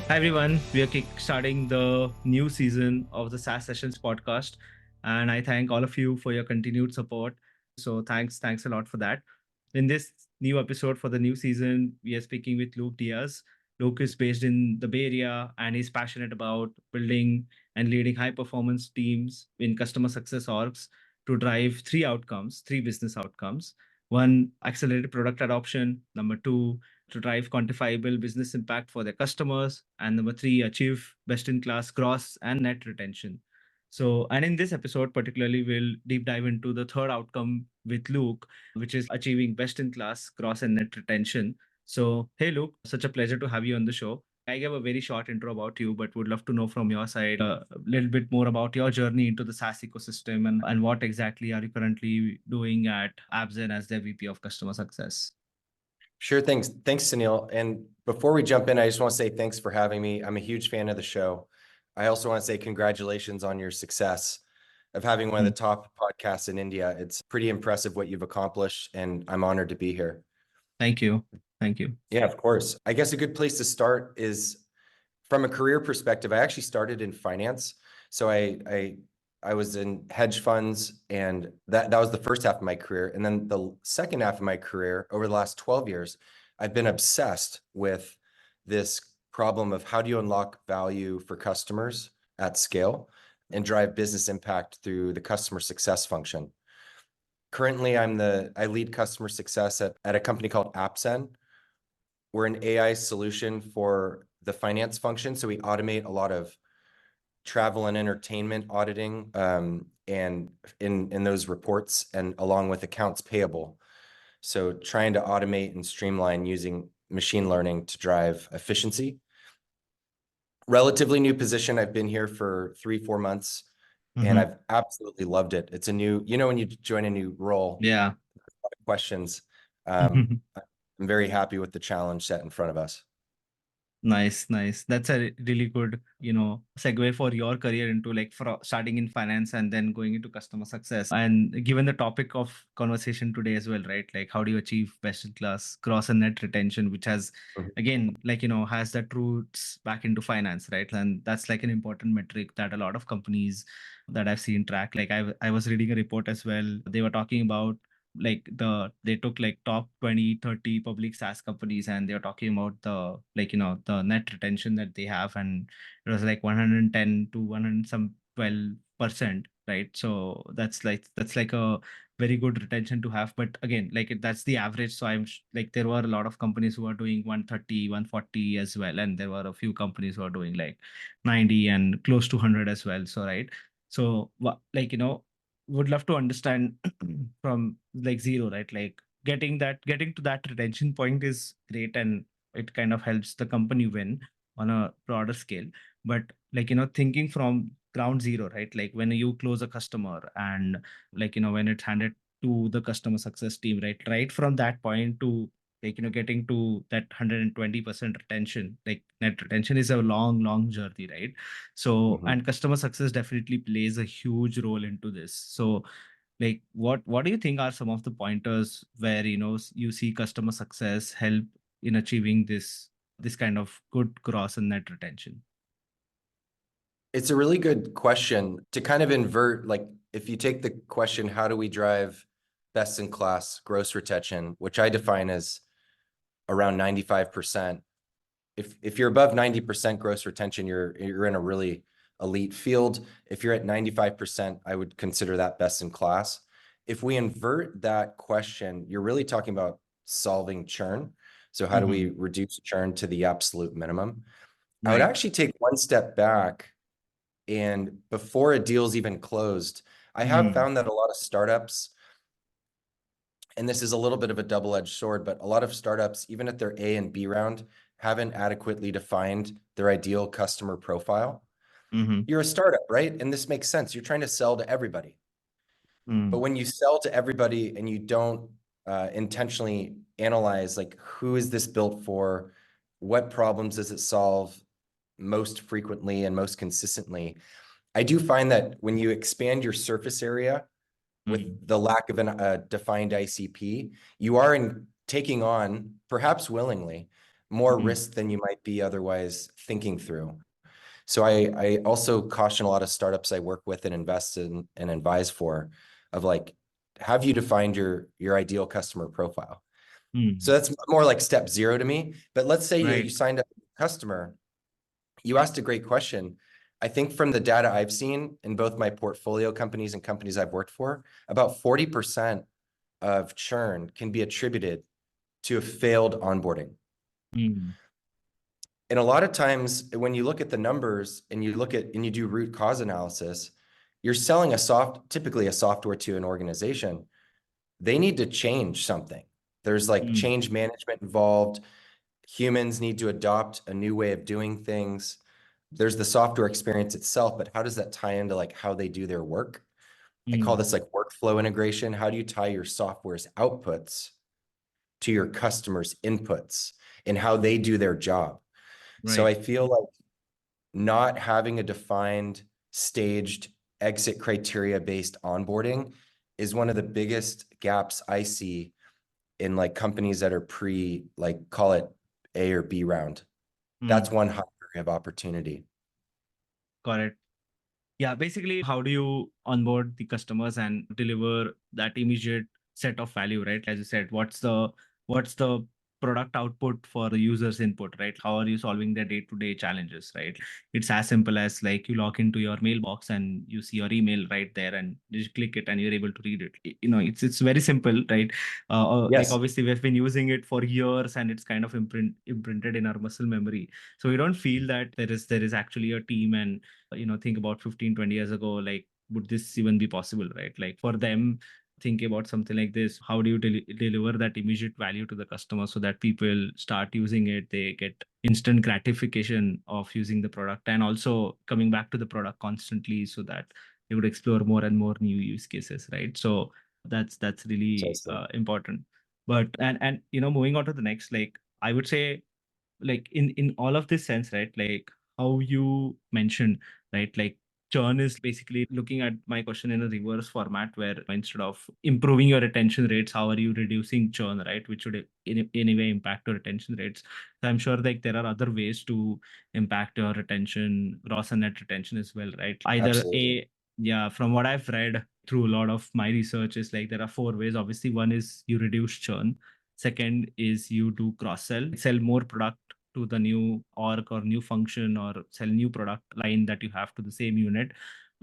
Hi everyone, we are kickstarting the new season of the SaaS Sessions podcast, and I thank all of you for your continued support. So thanks a lot for that. In this new episode for the new season, we are speaking with Luke Diaz. Luke is based in the Bay Area and he's passionate about building and leading high performance teams in customer success orgs to drive three business outcomes. One, accelerated product adoption. Number two, to drive quantifiable business impact for their customers. And number three, achieve best in class gross and net retention. So, and in this episode, particularly, we'll deep dive into the third outcome with Luke, which is achieving best in class gross and net retention. So, hey, Luke, such a pleasure to have you on the show. I gave a very short intro about you, but would love to know from your side a little bit more about your journey into the SaaS ecosystem and what exactly are you currently doing at AppZen as the VP of Customer Success. Sure. Thanks, Sunil. And before we jump in, I just want to say thanks for having me. I'm a huge fan of the show. I also want to say congratulations on your success of having one of the top podcasts in India. It's pretty impressive what you've accomplished, and I'm honored to be here. Thank you. Thank you. Yeah, of course. I guess a good place to start is from a career perspective. I actually started in finance. So I was in hedge funds, and that was the first half of my career. And then the second half of my career, over the last 12 years, I've been obsessed with this problem of how do you unlock value for customers at scale and drive business impact through the customer success function. Currently, I lead customer success at a company called AppZen. We're an AI solution for the finance function. So we automate a lot of travel and entertainment auditing and in those reports, and along with accounts payable. So trying to automate and streamline using machine learning to drive efficiency. Relatively new position. I've been here for 3-4 months, and I've absolutely loved it. It's a new, when you join a new role, Yeah. a lot of questions. I'm very happy with the challenge set in front of us. Nice. That's a really good, segue for your career into starting in finance and then going into customer success. And given the topic of conversation today as well, right? Like how do you achieve best in class gross and net retention, which has, again, has that roots back into finance, right? And that's like an important metric that a lot of companies that I've seen track. Like I was reading a report as well. They were talking about they took like top 20-30 public SaaS companies, and they're talking about the net retention that they have, and it was like 110 to 100 some 12%, right? So that's like a very good retention to have. But again, that's the average. So like there were a lot of companies who are doing 130, 140 as well, and there were a few companies who are doing like 90 and close to 100 as well. So right. So would love to understand from like zero, right? Like getting to that retention point is great, and it kind of helps the company win on a broader scale. But thinking from ground zero, right? Like when you close a customer and when it's handed to the customer success team, right from that point to getting to that 120% retention, like net retention is a long journey, right? So and customer success definitely plays a huge role into this. So like what do you think are some of the pointers where you see customer success help in achieving this kind of good gross and net retention? It's a really good question to kind of invert. Like if you take the question, how do we drive best in class gross retention, which I define as around 95%. If you're above 90% gross retention, you're in a really elite field. If you're at 95%, I would consider that best in class. If we invert that question, you're really talking about solving churn. So how do we reduce churn to the absolute minimum? I would actually take one step back, and before a deal's even closed, I have found that a lot of startups, and this is a little bit of a double-edged sword, but a lot of startups, even at their A and B round, haven't adequately defined their ideal customer profile. You're a startup, right? And this makes sense. You're trying to sell to everybody. But when you sell to everybody and you don't intentionally analyze, like, who is this built for? What problems does it solve most frequently and most consistently? I do find that when you expand your surface area with the lack of a defined ICP, you are taking on, perhaps willingly, more Mm, risk than you might be otherwise thinking through. So I also caution a lot of startups I work with and invest in and advise for, of like, have you defined your ideal customer profile? So mm, that's more like step zero to me. But let's say that you right. signed up a customer, you asked a great question. I think from the data I've seen in both my portfolio companies and companies I've worked for, about 40% of churn can be attributed to a failed onboarding. Mm, And a lot of times when you look at the numbers and you look at and you do root cause analysis, you're selling typically a software to an organization. They need to change something. There's like mm, change management involved. Humans need to adopt a new way of doing things. There's the software experience itself, but how does that tie into like how they do their work? I call mm, this like workflow integration. How do you tie your software's outputs to your customers' inputs and how they do their job? So right. I feel like not having a defined staged exit criteria based onboarding is one of the biggest gaps I see in like companies that are like call it A or B round. That's Mm, one high area of opportunity. correct. Yeah, basically, how do you onboard the customers and deliver that immediate set of value, right? As you said, what's the product output for the user's input, right? How are you solving their day-to-day challenges, right? It's as simple as like you log into your mailbox and you see your email right there, and you just click it and you're able to read it. It's very simple, right? Like Yes, obviously we've been using it for years, and it's kind of imprinted in our muscle memory. So we don't feel that there is actually a team, and think about 15, 20 years ago, like would this even be possible, right? Like for them, think about something like this. How do you deliver that immediate value to the customer so that people start using it, they get instant gratification of using the product, and also coming back to the product constantly so that they would explore more and more new use cases, right? So that's really precisely. important. But and moving on to the next, like I would say, like in all of this sense, right? Like how you mentioned, right? Like churn is basically looking at my question in a reverse format, where instead of improving your retention rates, how are you reducing churn, right? Which would in any way impact your retention rates. So I'm sure like there are other ways to impact your retention, gross and net retention as well, right? Either Absolutely. a Yeah, from what I've read through a lot of my research, is like there are four ways. Obviously, one is you reduce churn. Second is you do cross sell more product to the new org or new function, or sell new product line that you have to the same unit.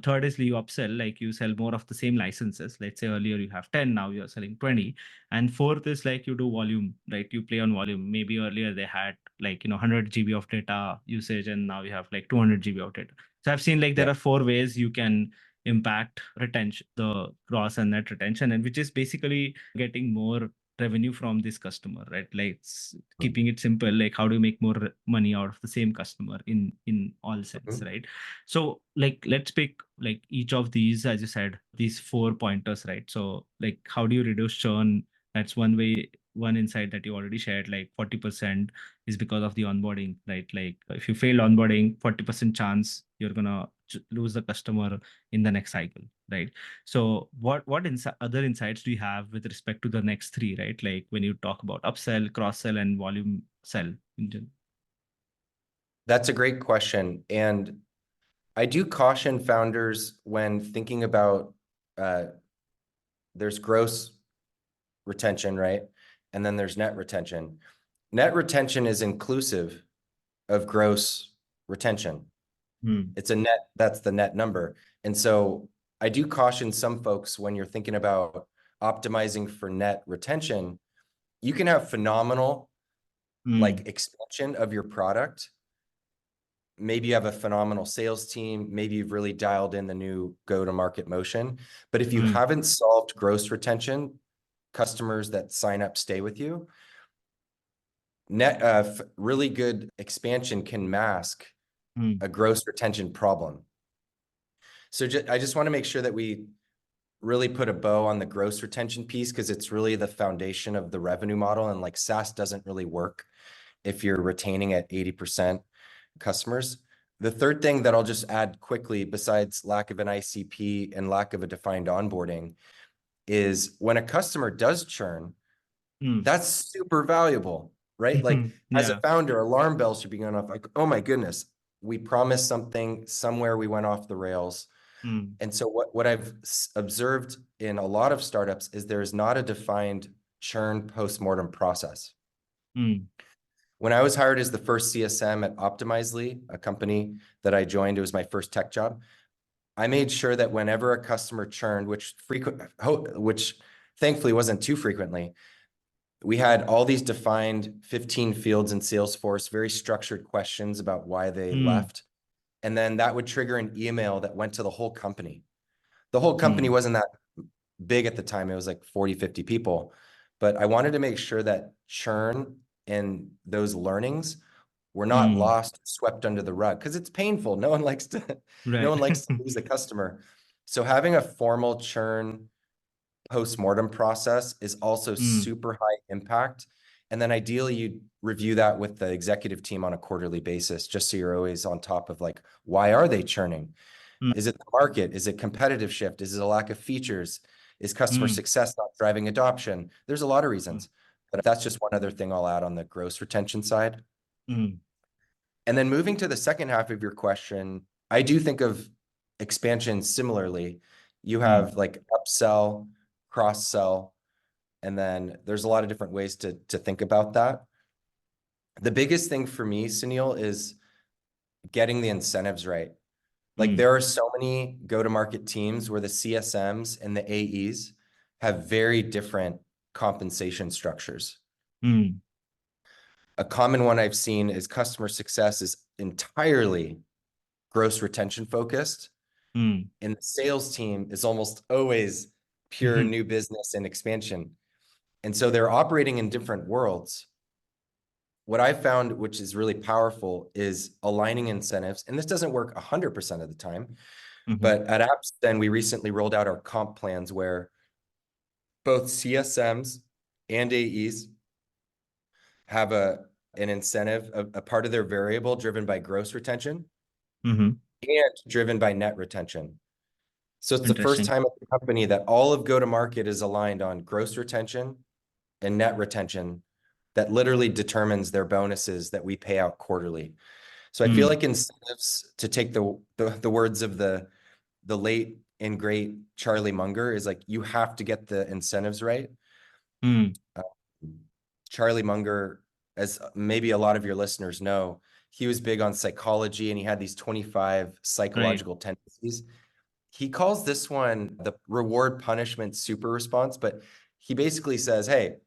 Third is you upsell, like you sell more of the same licenses. Let's say earlier you have 10, now you're selling 20. And fourth is like you do volume, right? You play on volume. Maybe earlier they had like 100 GB of data usage, and now you have like 200 GB of data. So I've seen like there Yeah. are four ways you can impact retention, the gross and net retention, and which is basically getting more revenue from this customer, right? Like keeping it simple, like how do you make more money out of the same customer in all sense, Mhm. right? So like let's pick like each of these, as you said, these four pointers, right? So like how do you reduce churn? That's one way, one insight that you already shared. Like 40% is because of the onboarding, right? Like if you fail onboarding, 40% chance you're gonna lose the customer in the next cycle, right? So what other insights do you have with respect to the next three, right? Like when you talk about upsell, cross sell, and volume sell in general. That's a great question. And I do caution founders when thinking about uh, there's gross retention, right? And then there's net retention. Net retention is inclusive of gross retention. Hmm. It's a net, that's the net number. And so I do caution some folks when you're thinking about optimizing for net retention, you can have phenomenal Hmm. like expansion of your product. Maybe you have a phenomenal sales team. Maybe you've really dialed in the new go-to-market motion. But if you Hmm. haven't solved gross retention, customers that sign up stay with you, really good expansion can mask Hmm. a gross retention problem. So I just want to make sure that we really put a bow on the gross retention piece, because it's really the foundation of the revenue model. And like SaaS doesn't really work if you're retaining at 80% customers. The third thing that I'll just add quickly, besides lack of an ICP and lack of a defined onboarding, is when a customer does churn, Hmm. that's super valuable. right? Like as a Yeah. founder, alarm bells should be going off like, oh my goodness, we promised something, somewhere we went off the rails. Mm, And so what I've observed in a lot of startups is there is not a defined churn post-mortem process. mm, When I was hired as the first CSM at Optimizely, a company that I joined, it was my first tech job. I made sure that whenever a customer churned, which thankfully wasn't too frequently, we had all these defined 15 fields in Salesforce, very structured questions about why they mm, left. And then that would trigger an email that went to the whole company. The whole company mm, wasn't that big at the time. It was like 40, 50 people. But I wanted to make sure that churn and those learnings were not mm. lost, swept under the rug, because it's painful. No one likes to, no Right. one likes to lose a customer. So having a formal churn post-mortem process is also Mm, super high impact. And then ideally you review that with the executive team on a quarterly basis, just so you're always on top of like, why are they churning? mm, Is it the market? Is it competitive shift? Is it a lack of features? Is customer mm, success not driving adoption? There's a lot of mm, reasons, but that's just one other thing I'll add on the gross retention side. mm, And then moving to the second half of your question, I do think of expansion similarly. You mm, have like upsell, cross sell, and then there's a lot of different ways to think about that. The biggest thing for me, Sunil, is getting the incentives right. Like mm, there are so many go-to-market teams where the CSMs and the AEs have very different compensation structures. mm, A common one I've seen is customer success is entirely gross retention focused, mm, and the sales team is almost always pure mhm, new business and expansion. And so they're operating in different worlds. What I found, which is really powerful, is aligning incentives. And this doesn't work 100% of the time. mhm, But at AppZen, we recently rolled out our comp plans where both CSMs and AEs have an incentive, a part of their variable driven by gross retention mhm. and driven by net retention. So it's the first Interesting. time at the company that all of go-to-market is aligned on gross retention and net retention that literally determines their bonuses that we pay out quarterly. So I feel Mm, like incentives, to take the words of the late and great Charlie Munger, is like you have to get the incentives right. mm, Uh, Charlie Munger, as maybe a lot of your listeners know, he was big on psychology and he had these 25 right. psychological tendencies. He calls this one the reward punishment super response, but he basically says, hey,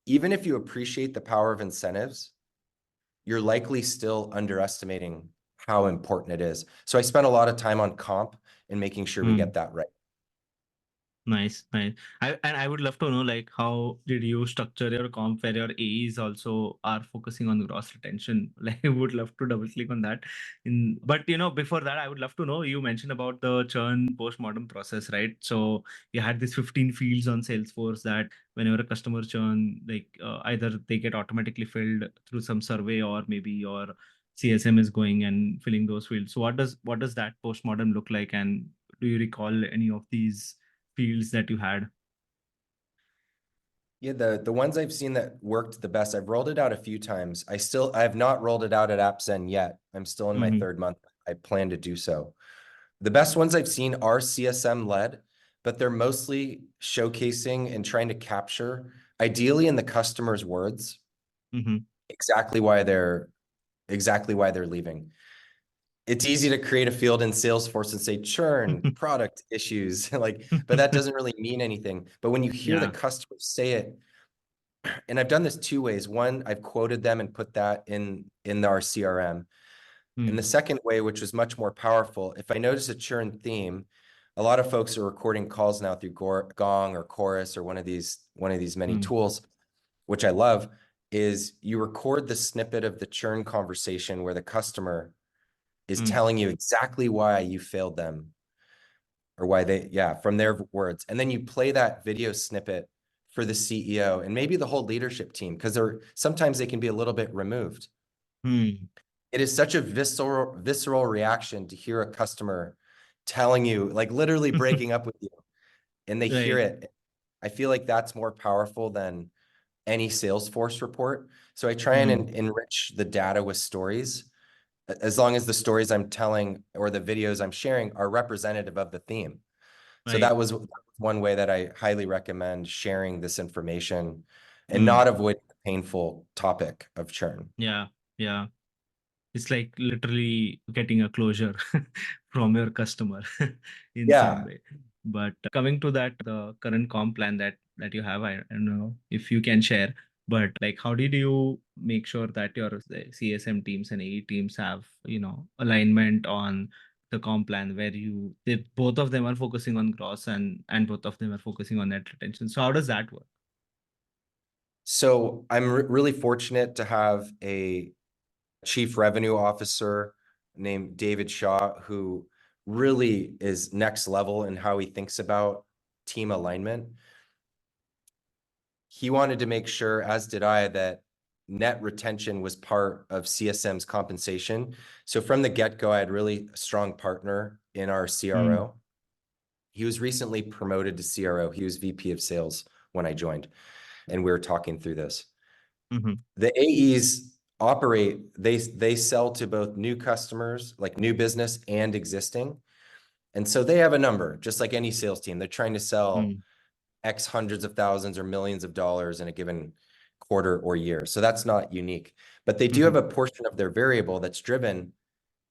even if you appreciate the power of incentives, you're likely still underestimating how important it is. So I spent a lot of time on comp and making sure we Mm. get that right. Nice, nice. I would love to know like how did you structure your comp where your AEs also are focusing on gross retention? Like I would love to double click on that. But before that, I would love to know you mentioned about the churn post-mortem process, right? So you had these 15 fields on Salesforce that whenever a customer churn, like either they get automatically filled through some survey or maybe your CSM is going and filling those fields. So what does that post-mortem look like? And do you recall any of these fields that you had? Yeah, the ones I've seen that worked the best, I've rolled it out a few times. I have not rolled it out at AppZen yet. I'm still in my Hmm. third month. I plan to do so. The best ones I've seen are CSM led, but they're mostly showcasing and trying to capture, ideally in the customer's words, Hmm. exactly why they're leaving. It's easy to create a field in Salesforce and say churn, product issues, like, but that doesn't really mean anything. But when you hear the Yeah. customer say it, and I've done this two ways. One, I've quoted them and put that in our CRM. And the Mm, second way, which was much more powerful, if I notice a churn theme, a lot of folks are recording calls now through Gong or Chorus or one of these many mm, tools, which I love, is you record the snippet of the churn conversation where the customer is mm, telling you exactly why you failed them or why yeah, from their words. And then you play that video snippet for the CEO and maybe the whole leadership team, because sometimes they can be a little bit removed. mm. It is such a visceral reaction to hear a customer telling you, like literally breaking up with you, and they hear Right. it. I feel like that's more powerful than any Salesforce report. So I try and enrich the data with stories, as long as the stories I'm telling or the videos I'm sharing are representative of the theme. So Right. that was one way that I highly recommend sharing this information and Mm. not avoid the painful topic of churn. Yeah. Yeah. It's like literally getting a closure from your customer in some Yeah. way. But coming to that, the current comp plan that you have, I don't know if you can share, but like how did you make sure that your CSM teams and AE teams have, alignment on the comp plan where both of them are focusing on gross and both of them are focusing on net retention. So how does that work? So I'm really fortunate to have a chief revenue officer named David Shaw, who really is next level in how he thinks about team alignment. He wanted to make sure, as did I, that net retention was part of CSM's compensation. So from the get-go, I had really a strong partner in our Mm, CRO. He was recently promoted to CRO. He was VP of sales when I joined, and we were talking through this. mm-hmm, The AEs operate, they sell to both new customers, like new business and existing. And so they have a number, just like any sales team. They're trying to sell mm, X hundreds of thousands or millions of dollars in a given quarter or year. So that's not unique. But they do mm-hmm, have a portion of their variable that's driven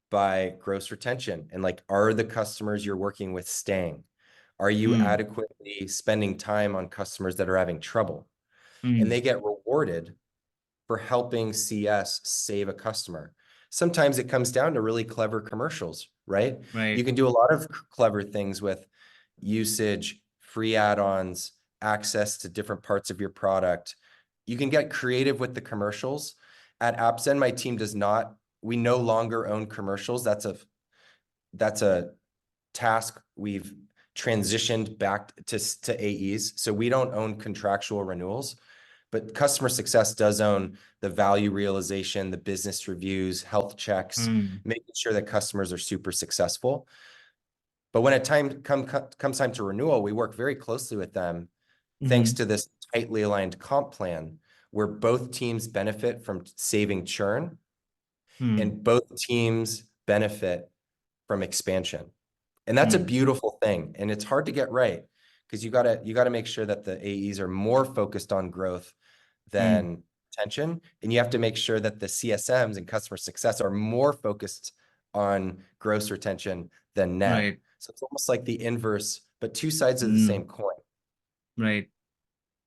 by gross retention. And like, are the customers you're working with staying? Are you mm, adequately spending time on customers that are having trouble? And mm, they get rewarded for helping CS save a customer. Sometimes it comes down to really clever commercials, right? You right. can do a lot of clever things with usage, free add-ons, access to different parts of your product. You can get creative with the commercials. At AppZen, my team does not, we no longer own commercials. That's a task we've transitioned back to AEs. So we don't own contractual renewals, but customer success does own the value realization, the business reviews, health checks, Mm, making sure that customers are super successful. But when comes time to renewal, we work very closely with them thanks mm, to this tightly aligned comp plan where both teams benefit from saving churn mm, and both teams benefit from expansion. And that's a mm, beautiful thing. And it's hard to get right because you gotta make sure that the AEs are more focused on growth mm. than retention. And you have to make sure that the CSMs and customer success are more focused on gross retention than net. Right. So it's almost like the inverse, but two sides of the Mm, same coin. right.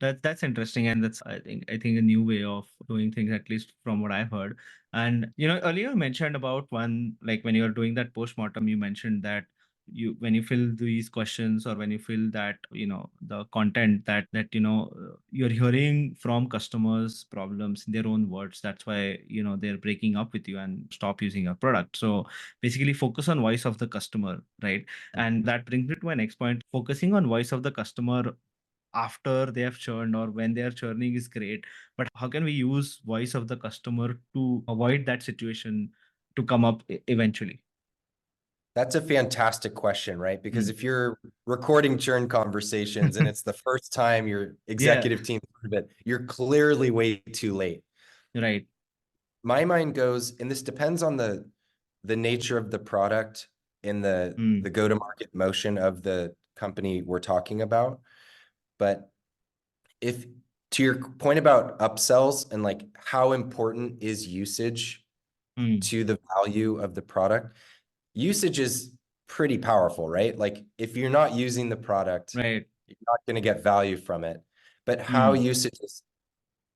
That's interesting, and that's I think a new way of doing things, at least from what I've heard. And earlier you mentioned about one, like when you're doing that post-mortem, you mentioned that when you fill these questions or when you fill that, the content that you're hearing from customers' problems in their own words. That's why they're breaking up with you and stop using your product. So basically, focus on voice of the customer, right? And that brings me to my next point. Focusing on voice of the customer after they have churned or when they are churning is great, but how can we use voice of the customer to avoid that situation to come up eventually? That's a fantastic question, right? Because Mm. if you're recording churn conversations and it's the first time your Yeah, executive team heard of it, you're clearly way too late. right. My mind goes, and this depends on the nature of the product and Mm, the go-to-market motion of the company we're talking about. But if to your point about upsells and like how important is usage mm, to the value of the product, usage is pretty powerful, right? Like if you're not using the product, right. you're not going to get value from it. But how Mm, usage is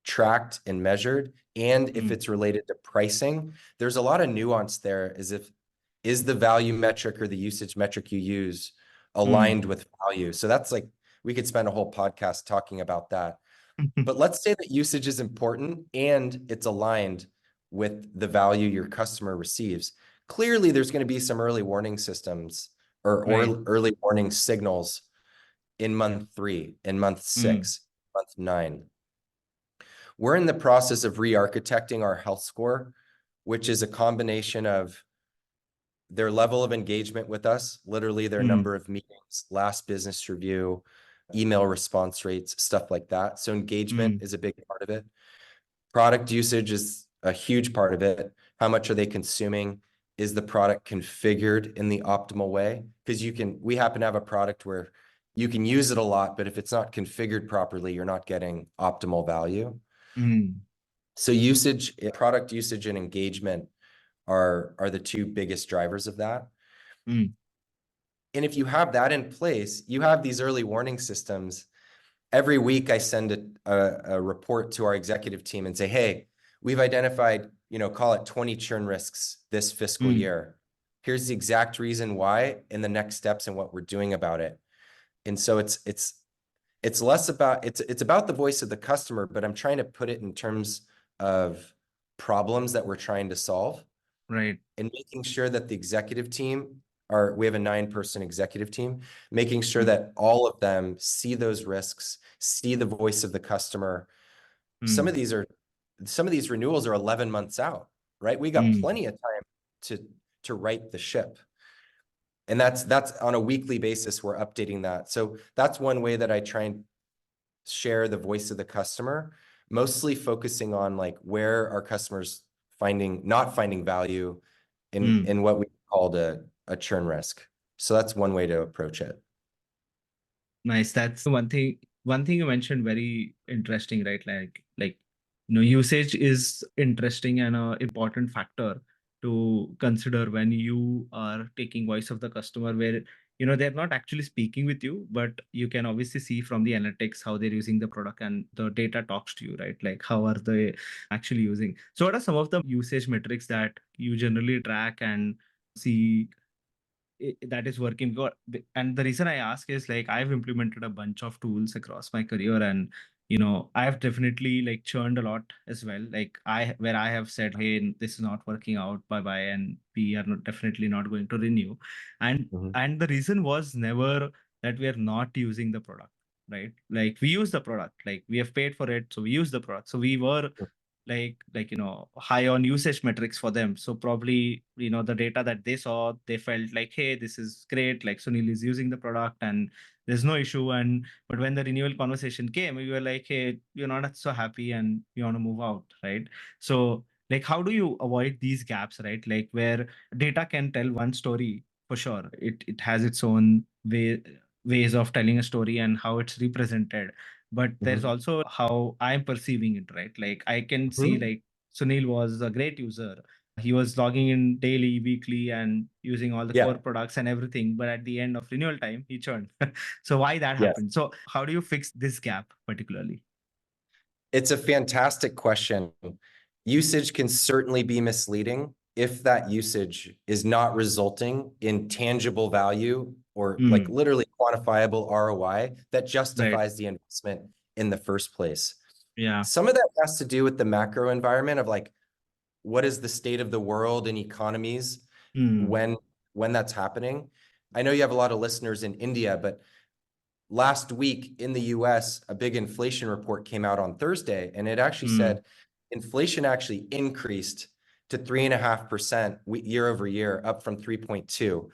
tracked and measured, and if mm, it's related to pricing, there's a lot of nuance there. Is the value metric or the usage metric you use mm. aligned with value? So that's like we could spend a whole podcast talking about that. But let's say that usage is important and it's aligned with the value your customer receives. Clearly, there's going to be some early warning systems Right. or early warning signals in month 3, in month Mm, 6, month 9. We're in the process of re-architecting our health score, which is a combination of their level of engagement with us, literally their mm, number of meetings, last business review, email response rates, stuff like that. So engagement Mm, is a big part of it. Product usage is a huge part of it. How much are they consuming? Is the product configured in the optimal way? Because we happen to have a product where you can use it a lot, but if it's not configured properly, you're not getting optimal value. mm, So product usage and engagement are the two biggest drivers of that. mm, And if you have that in place, you have these early warning systems. Every week I send a report to our executive team and say, hey, we've identified, call it 20 churn risks this fiscal mm, year. Here's the exact reason why and the next steps and what we're doing about it. And so it's less about it's about the voice of the customer, but I'm trying to put it in terms of problems that we're trying to solve right. and making sure that the executive team we have a 9-person executive team, making sure Mm, that all of them see those risks, see the voice of the customer. Some mm, of these renewals are 11 months out, right? We got mm. plenty of time to right the ship. And that's on a weekly basis, we're updating that. So that's one way that I try and share the voice of the customer, mostly focusing on like where our customers not finding value Mm. in what we called a churn risk. So that's one way to approach it. Nice. That's one thing. One thing you mentioned very interesting, right? Usage is interesting and a important factor to consider when you are taking voice of the customer, where they're not actually speaking with you, but you can obviously see from the analytics how they're using the product and the data talks to you, right? Like how are they actually using? So what are some of the usage metrics that you generally track and see that is working? And the reason I ask is like I've implemented a bunch of tools across my career, and I've definitely like churned a lot as well, like where I have said, hey, this is not working out, bye bye, and we are definitely not going to renew. and Mhm. and the reason was never that we are not using the product, right? Like we use the product, like we have paid for it, so we use the product, so we were high on usage metrics for them. So probably the data that they saw, they felt like, hey, this is great, like Sunil is using the product and there's no issue. And but when the renewal conversation came, we were like, hey, you're not so happy and you want to move out, right? So like how do you avoid these gaps, right? Like where data can tell one story for sure, it has its own ways of telling a story and how it's represented, but there's Mhm. also how I'm perceiving it, right? Like I can see Mhm. like Sunil was a great user. He was logging in daily, weekly, and using all the core Yeah. products and everything. But at the end of renewal time, he churned. So why that Yes. happened? So how do you fix this gap particularly? It's a fantastic question. Usage can certainly be misleading if that usage is not resulting in tangible value or like Mm, literally quantifiable ROI that right. justifies the investment in the first place. Yeah. Some of that has to do with the macro environment of like, what is the state of the world and economies Mm, when that's happening? I know you have a lot of listeners in India, but last week in the US, a big inflation report came out on Thursday, and it actually mm, said inflation actually increased to 3.5% year over year, up from 3.2.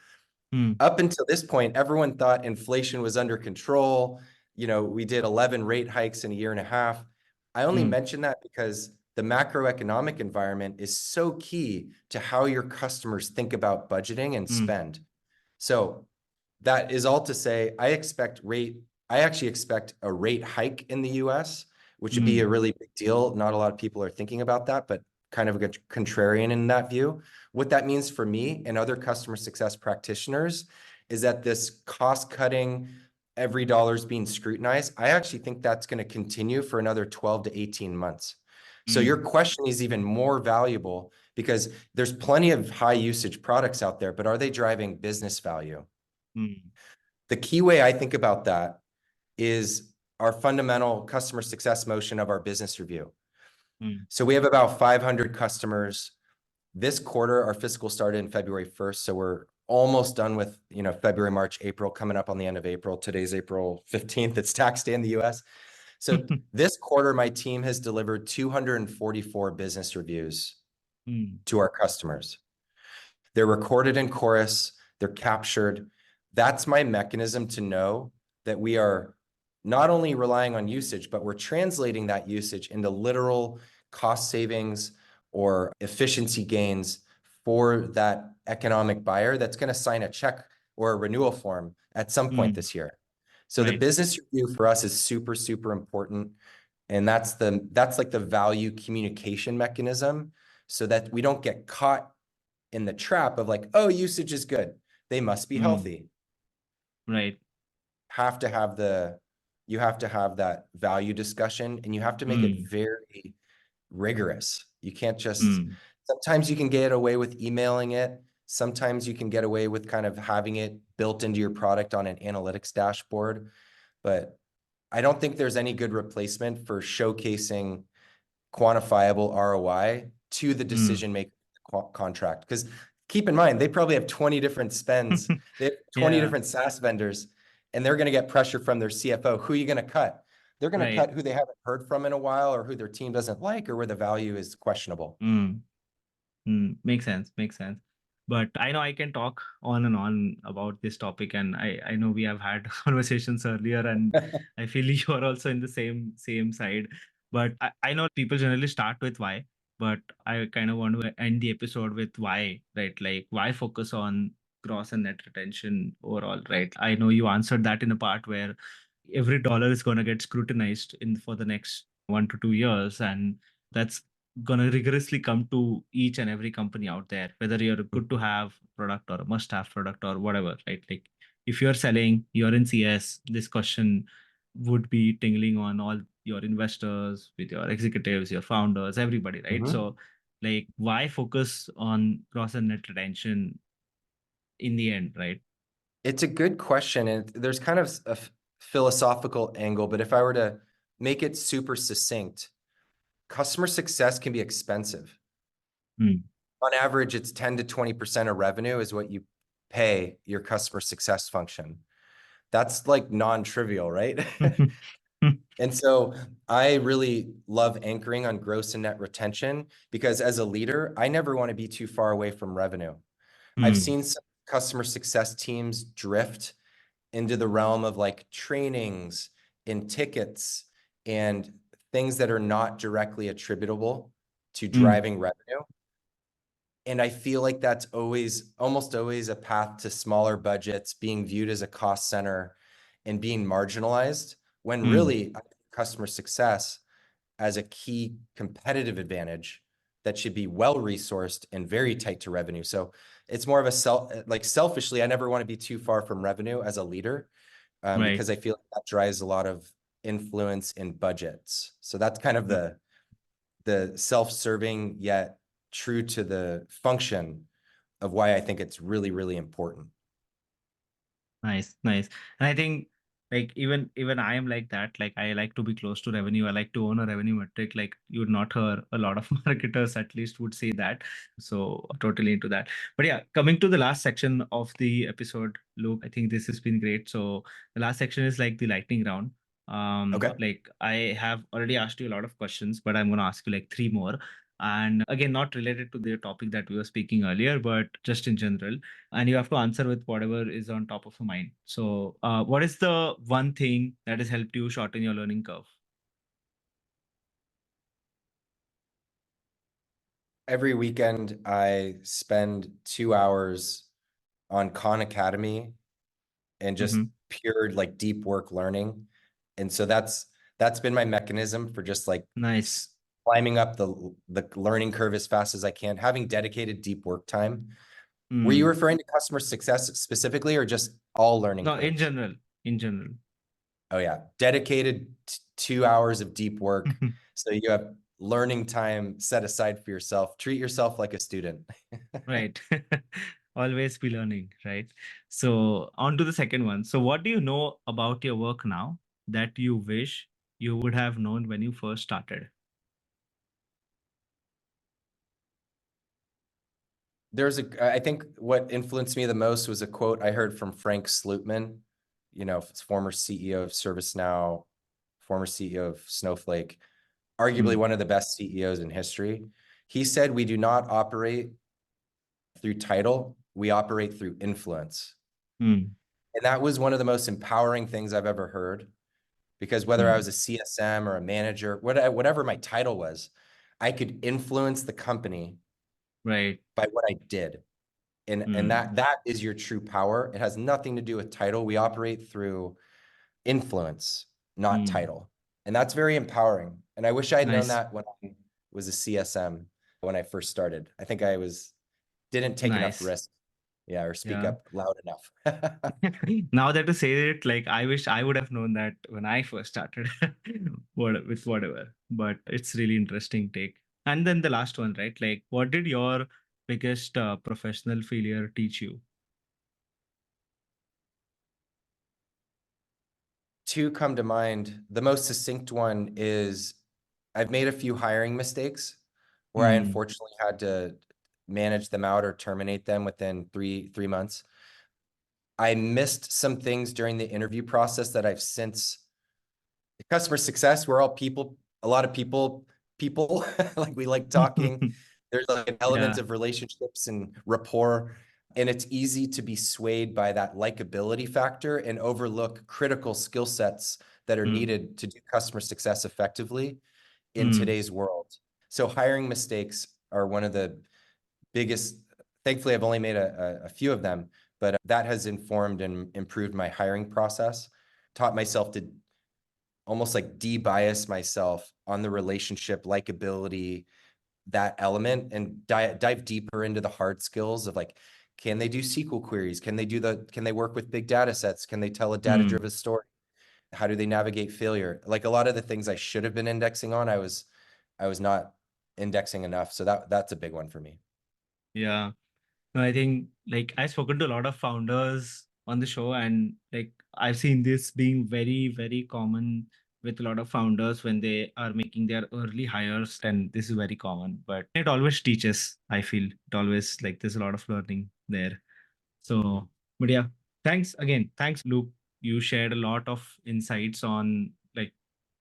mm, Up until this point, everyone thought inflation was under control. We did 11 rate hikes in a year and a half. I only mm, mention that because the macroeconomic environment is so key to how your customers think about budgeting and mm, spend. So that is all to say, I actually expect a rate hike in the US, which would be mm, a really big deal. Not a lot of people are thinking about that, but kind of a contrarian in that view. What that means for me and other customer success practitioners is that this cost cutting, every dollar is being scrutinized. I actually think that's going to continue for another 12 to 18 months. So your mm, question is even more valuable because there's plenty of high usage products out there, but are they driving business value? mm, The key way I think about that is our fundamental customer success motion of our business review. mm, So we have about 500 customers. This quarter, our fiscal started in February 1st. So we're almost done with, February, March, April, coming up on the end of April. Today's April 15th. It's tax day in the US. So this quarter, my team has delivered 244 business reviews mm, to our customers. They're recorded in Chorus, they're captured. That's my mechanism to know that we are not only relying on usage, but we're translating that usage into literal cost savings or efficiency gains for that economic buyer that's going to sign a check or a renewal form at some point Mm, this year. So the right. business review for us is super, super important. And that's like the value communication mechanism so that we don't get caught in the trap of like, oh, usage is good. They must be Mm, healthy. right. Have to have you have to have that value discussion and you have to make it Mm, very rigorous. You can't just, mm, sometimes you can get away with emailing it. Sometimes you can get away with kind of having it built into your product on an analytics dashboard. But I don't think there's any good replacement for showcasing quantifiable ROI to the mm. decision maker contract. Because keep in mind, they probably have 20 different spends. They have 20 Yeah, different SaaS vendors, and they're going to get pressure from their CFO. Who are you going to cut? They're going to right. cut who they haven't heard from in a while or who their team doesn't like or where the value is questionable. Mm. Makes sense. Makes sense. But I know I can talk on and on about this topic, and I know we have had conversations earlier, and I feel you are also in the same side. But I know people generally start with why, but I kind of want to end the episode with why, right? Like why focus on gross and net retention overall, right? I know you answered that in a part where every dollar is going to get scrutinized in for the next 1 to 2 years, and that's gonna rigorously come to each and every company out there, whether you're a good to have product or a must have product or whatever, right? Like if you're selling, you're in CS, this question would be tingling on all your investors, with your executives, your founders, everybody, right? Mhm. So like why focus on gross and net retention in the end, right? It's a good question, and there's kind of a philosophical angle, but if I were to make it super succinct, customer success can be expensive. Mm. On average, it's 10 to 20% of revenue is what you pay your customer success function. That's like non-trivial, right? And so I really love anchoring on gross and net retention because as a leader, I never want to be too far away from revenue. I've Mm. seen some customer success teams drift into the realm of like trainings and tickets and things that are not directly attributable to Mm. driving revenue. And I feel like that's almost always a path to smaller budgets, being viewed as a cost center and being marginalized when Mm. really customer success as a key competitive advantage that should be well resourced and very tight to revenue. So it's more of a like selfishly, I never want to be too far from revenue as a leader Right. because I feel like that drives a lot of influence in budgets. So that's kind of the self-serving yet true to the function of why I think it's really, really important. Nice, nice. And I think like even I am like that. Like I like to be close to revenue. I like to own a revenue metric. Like you would not hear a lot of marketers at least would say that. So totally into that. But yeah, coming to the last section of the episode, Luke, I think this has been great. So the last section is like the lightning round. Okay. Like I have already asked you a lot of questions, but I'm gonna ask you like three more. And again, not related to the topic that we were speaking earlier, but just in general, and you have to answer with whatever is on top of your mind. So, what is the one thing that has helped you shorten your learning curve? Every weekend, I spend 2 hours on Khan Academy and just Hmm. pure like deep work learning. And so that's been my mechanism for just like Nice. climbing up the learning curve as fast as I can, having dedicated deep work time. Were you Mm. referring to customer success specifically or just all learning No, in curves? general, in general. Oh yeah, dedicated 2 hours of deep work. So you have learning time set aside for yourself. Treat yourself like a student. Right. Always be learning, right? So, on to the second one. So, what do you know about your work now that you wish you would have known when you first started? I think what influenced me the most was a quote I heard from Frank Slootman, former CEO of ServiceNow, former CEO of Snowflake, arguably Mm. one of the best CEOs in history. He said, "We do not operate through title, we operate through influence." Mm. And that was one of the most empowering things I've ever heard. because whether I was a CSM or a manager, whatever my title was, I could influence the company Right. by what I did. And that is your true power. It has nothing to do with title. We operate through influence, not title. And that's very empowering. And I wish I had known Nice. that when I was a CSM when I first started. I think I didn't take enough Nice. risk. Yeah, or speak Yeah. up loud enough. Now that you say it, like I wish I would have known that when I first started with whatever. But it's really interesting take. And then the last one, right? Like, what did your biggest professional failure teach you? Two come to mind. The most succinct one is I've made a few hiring mistakes where I Hmm. unfortunately had to manage them out or terminate them within three months. I missed some things during the interview process that I've since customer success. We're all people, a lot of people, like we like talking. There's like an element Yeah. of relationships and rapport, and it's easy to be swayed by that likability factor and overlook critical skill sets that are Hmm. needed to do customer success effectively in Hmm. today's world. So hiring mistakes are one of the biggest. Thankfully, I've only made a few of them, but that has informed and improved my hiring process, taught myself to almost like de-bias myself on the relationship, likability, that element, and dive deeper into the hard skills of like, can they do SQL queries? Can they work with big data sets? Can they tell a Hmm. data-driven story? How do they navigate failure? Like a lot of the things I should have been indexing on, I was not indexing enough. So that's a big one for me. Yeah. No, I think like I've spoken to a lot of founders on the show, and like I've seen this being very, very common with a lot of founders when they are making their early hires, and this is very common. But it always teaches, I feel. It always like there's a lot of learning there. So, but yeah, thanks again. Thanks, Luke. You shared a lot of insights on like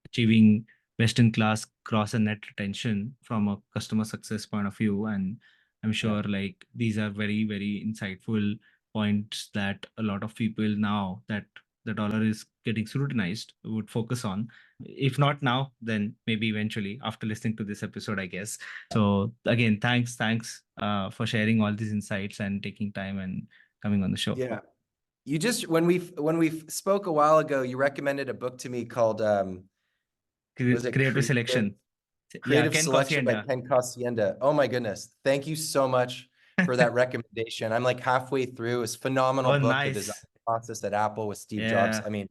achieving best in class gross and net retention from a customer success point of view. And I'm Yeah. sure like these are very, very insightful points that a lot of people now that the dollar is getting scrutinized would focus on. If not now, then maybe eventually after listening to this episode, I guess. So again, thanks for sharing all these insights and taking time and coming on the show. Yeah. You just when we spoke a while ago, you recommended a book to me called was it Creative selection. Yeah, Creative Ken Selection by Cosienda. Ken Cosienda. Oh my goodness. Thank you so much for that recommendation. I'm like halfway through. It's a phenomenal Oh, book, The Design nice. Process at Apple with Steve Jobs. Yeah, I mean,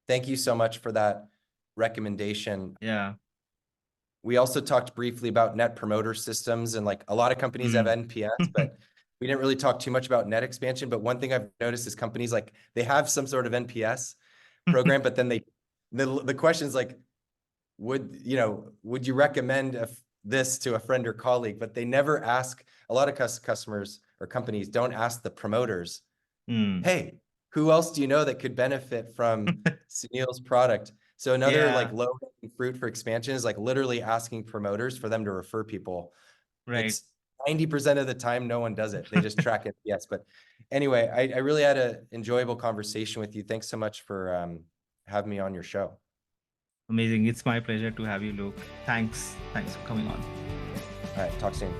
thank you so much for that recommendation. yeah. We also talked briefly about net promoter systems, and like a lot of companies have Mm. NPS, but we didn't really talk too much about net expansion. But one thing I've noticed is companies like they have some sort of NPS program, but then the question is like, would you recommend this to a friend or colleague? But they never ask. A lot of customers or companies don't ask the promoters, Mm. hey, who else do you know that could benefit from Sunil's product? So another like Yeah, low hanging fruit for expansion is like literally asking promoters for them to refer people. right. It's 90% of the time no one does it. They just track it. Yes. But anyway, I really had an enjoyable conversation with you. Thanks so much for having me on your show. Amazing. It's my pleasure to have you, Luke. Thanks. Thanks for coming on. All right, talk soon.